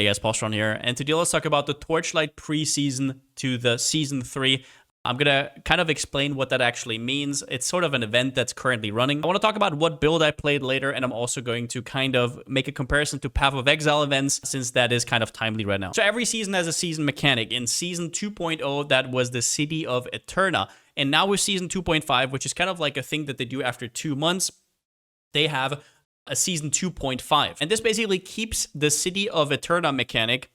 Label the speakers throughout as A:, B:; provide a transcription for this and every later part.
A: Hey guys, Palsteron here, and today let's talk about the Torchlight preseason to the Season 3. I'm gonna kind of explain what that actually means. It's sort of an event that's currently running. I want to talk about what build I played later, and I'm also going to kind of make a comparison to Path of Exile events, since that is kind of timely right now. So every season has a season mechanic. In Season 2.0, that was the City of Eterna. And now with Season 2.5, which is kind of like a thing that they do after 2 months, they have a Season 2.5. And this basically keeps the City of Eterna mechanic,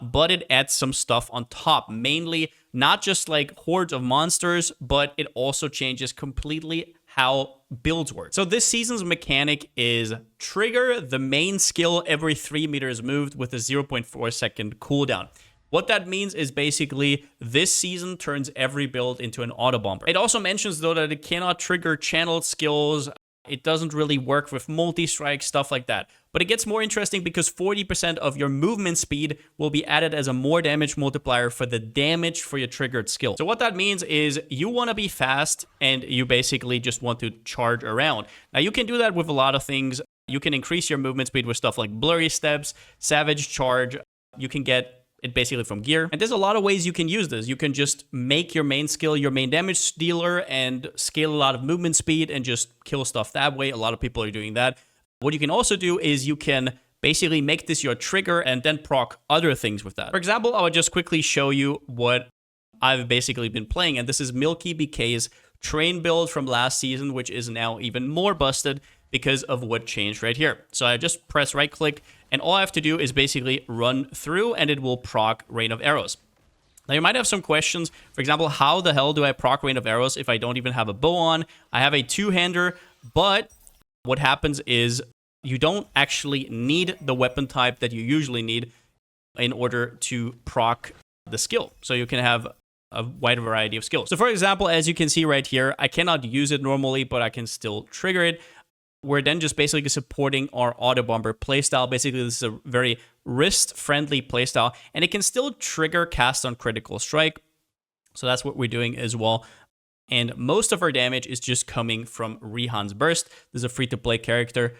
A: but it adds some stuff on top. Mainly, not just like hordes of monsters, but it also changes completely how builds work. So this season's mechanic is trigger the main skill every 3 meters moved with a 0.4 second cooldown. What that means is basically this season turns every build into an Autobomber. It also mentions though that it cannot trigger channeled skills. It doesn't really work with multi-strike, stuff like that. But it gets more interesting because 40% of your movement speed will be added as a more damage multiplier for the damage for your triggered skill. So what that means is you want to be fast and you basically just want to charge around. Now you can do that with a lot of things. You can increase your movement speed with stuff like blurry steps, savage charge. You can get it basically from gear. And there's a lot of ways you can use this. You can just make your main skill your main damage dealer and scale a lot of movement speed and just kill stuff that way. A lot of people are doing that. What you can also do is you can basically make this your trigger and then proc other things with that. For example, I would just quickly show you what I've basically been playing. And this is Milky BK's train build from last season, which is now even more busted because of what changed right here. So I just press right click and all I have to do is basically run through and it will proc Rain of Arrows. Now you might have some questions. For example, how the hell do I proc Rain of Arrows if I don't even have a bow on? I have a two-hander, but what happens is you don't actually need the weapon type that you usually need in order to proc the skill. So you can have a wide variety of skills. So for example, as you can see right here, I cannot use it normally, but I can still trigger it. We're then just basically supporting our Autobomber playstyle. Basically, this is a very wrist-friendly playstyle, and it can still trigger cast on critical strike. So that's what we're doing as well. And most of our damage is just coming from Rihan's Burst. This is a free-to-play character.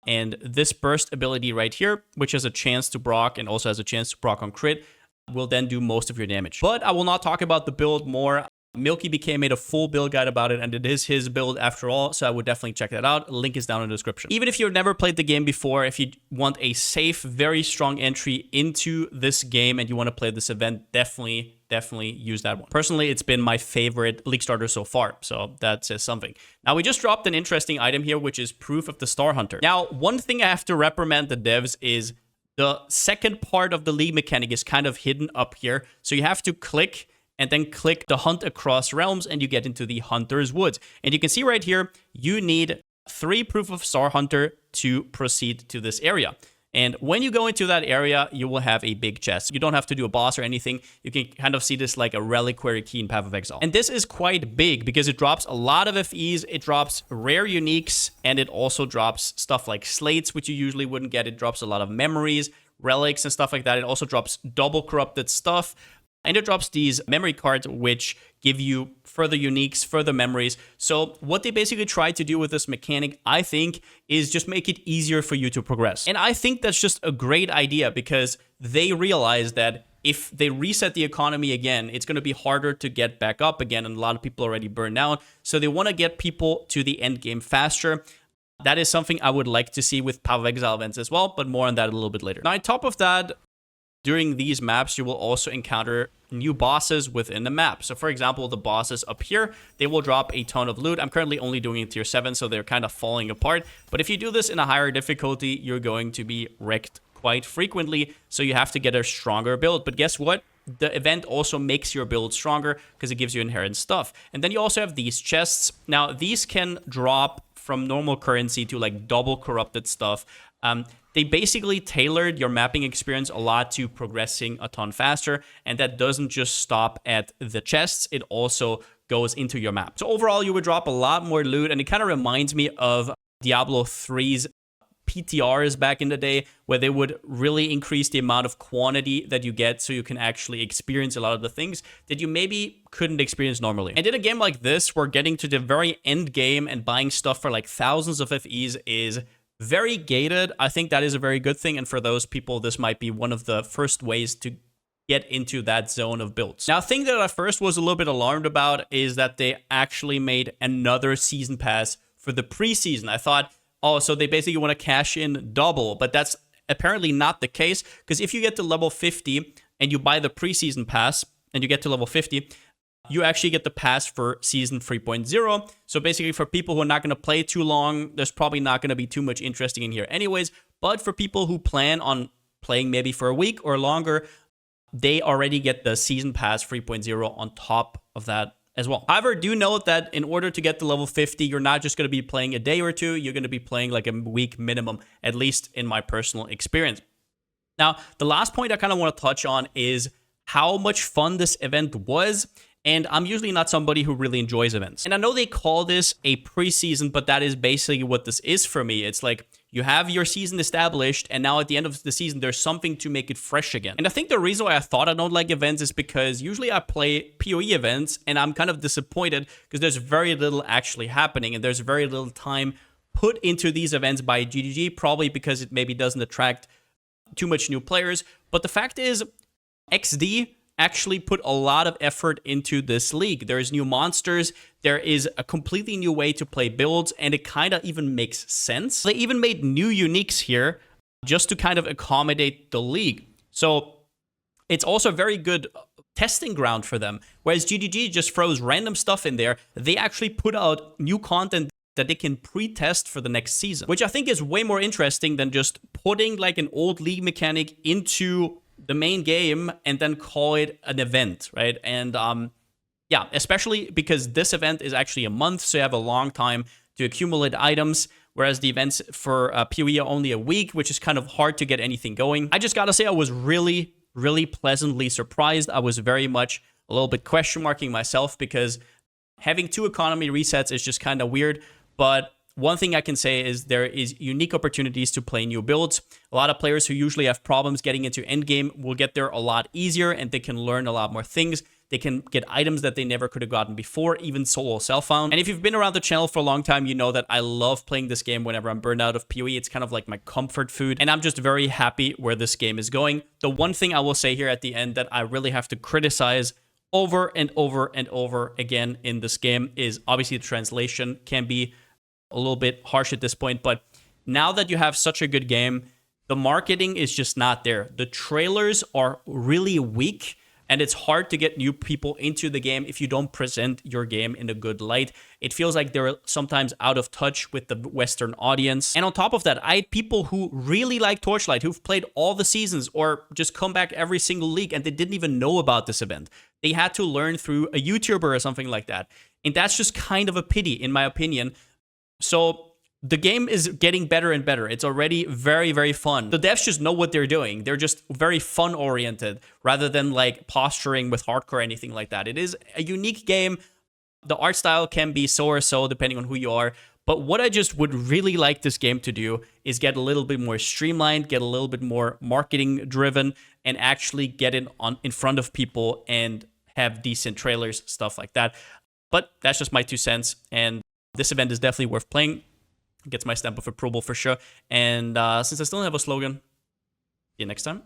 A: And this burst ability right here, which has a chance to proc and also has a chance to proc on crit, will then do most of your damage. But I will not talk about the build more. Milky BK made a full build guide about it, and it is his build after all, so I would definitely check that out. Link is down in the description. Even if you've never played the game before, if you want a safe, very strong entry into this game and you want to play this event, definitely use that one. Personally, it's been my favorite League starter so far, so that says something. Now, we just dropped an interesting item here, which is Proof of the Star Hunter. Now, one thing I have to reprimand the devs is the second part of the League mechanic is kind of hidden up here, so you have to click and then click the Hunt Across Realms, and you get into the Hunter's Woods. And you can see right here, you need 3 Proof of Star Hunter to proceed to this area. And when you go into that area, you will have a big chest. You don't have to do a boss or anything. You can kind of see this like a reliquary key in Path of Exile. And this is quite big because it drops a lot of FEs, it drops rare uniques, and it also drops stuff like slates, which you usually wouldn't get. It drops a lot of memories, relics, and stuff like that. It also drops double corrupted stuff. And it drops these memory cards, which give you further uniques, further memories. So what they basically try to do with this mechanic, I think, is just make it easier for you to progress. And I think that's just a great idea because they realize that if they reset the economy again, it's going to be harder to get back up again. And a lot of people already burned out. So they want to get people to the end game faster. That is something I would like to see with Path of Exile events as well, but more on that a little bit later. Now, on top of that, during these maps, you will also encounter new bosses within the map. So for example, the bosses up here, they will drop a ton of loot. I'm currently only doing it tier 7, so they're kind of falling apart. But if you do this in a higher difficulty, you're going to be wrecked quite frequently. So you have to get a stronger build. But guess what? The event also makes your build stronger because it gives you inherent stuff. And then you also have these chests. Now, these can drop from normal currency to like double corrupted stuff. They basically tailored your mapping experience a lot to progressing a ton faster, and that doesn't just stop at the chests, it also goes into your map. So overall, you would drop a lot more loot, and it kind of reminds me of Diablo 3's PTRs back in the day, where they would really increase the amount of quantity that you get so you can actually experience a lot of the things that you maybe couldn't experience normally. And in a game like this, where getting to the very end game and buying stuff for like thousands of FEs is very gated. I think that is a very good thing. And for those people, this might be one of the first ways to get into that zone of builds. Now, a thing that I first was a little bit alarmed about is that they actually made another season pass for the preseason. I thought, oh, so they basically want to cash in double, but that's apparently not the case, because if you get to level 50 and you buy the preseason pass and you get to level 50, you actually get the pass for season 3.0. So basically for people who are not going to play too long, there's probably not going to be too much interesting in here anyways. But for people who plan on playing maybe for a week or longer, they already get the season pass 3.0 on top of that as well. However, do note that in order to get to level 50, you're not just going to be playing a day or two, you're going to be playing like a week minimum, at least in my personal experience. Now, the last point I kind of want to touch on is how much fun this event was. And I'm usually not somebody who really enjoys events. And I know they call this a preseason, but that is basically what this is for me. It's like you have your season established, and now at the end of the season, there's something to make it fresh again. And I think the reason why I thought I don't like events is because usually I play PoE events, and I'm kind of disappointed because there's very little actually happening, and there's very little time put into these events by GGG, probably because it maybe doesn't attract too much new players. But the fact is, XD actually put a lot of effort into this league. There's new monsters, there is a completely new way to play builds, and it kind of even makes sense. They even made new uniques here just to kind of accommodate the league. So it's also a very good testing ground for them. Whereas GGG just throws random stuff in there, they actually put out new content that they can pre-test for the next season, which I think is way more interesting than just putting like an old league mechanic into the main game and then call it an event, right? And yeah, especially because this event is actually a month, so you have a long time to accumulate items, whereas the events for PoE are only a week, which is kind of hard to get anything going. I just gotta say, I was really, really pleasantly surprised. I was very much a little bit question marking myself because having 2 economy resets is just kind of weird, but one thing I can say is there is unique opportunities to play new builds. A lot of players who usually have problems getting into endgame will get there a lot easier, and they can learn a lot more things. They can get items that they never could have gotten before, even solo self-found. And if you've been around the channel for a long time, you know that I love playing this game whenever I'm burned out of PoE. It's kind of like my comfort food, and I'm just very happy where this game is going. The one thing I will say here at the end that I really have to criticize over and over and over again in this game is obviously the translation can be a little bit harsh at this point, but now that you have such a good game, the marketing is just not there. The trailers are really weak, and it's hard to get new people into the game if you don't present your game in a good light. It feels like they're sometimes out of touch with the Western audience. And on top of that, I had people who really like Torchlight, who've played all the seasons or just come back every single league, and they didn't even know about this event. They had to learn through a YouTuber or something like that. And that's just kind of a pity, in my opinion. So the game is getting better and better. It's already very, very fun. The devs just know what they're doing. They're just very fun oriented rather than like posturing with hardcore or anything like that. It is a unique game. The art style can be so or so depending on who you are. But what I just would really like this game to do is get a little bit more streamlined, get a little bit more marketing driven, and actually get it in front of people and have decent trailers, stuff like that. But that's just my 2 cents. And this event is definitely worth playing. It gets my stamp of approval for sure. And since I still don't have a slogan, see you next time.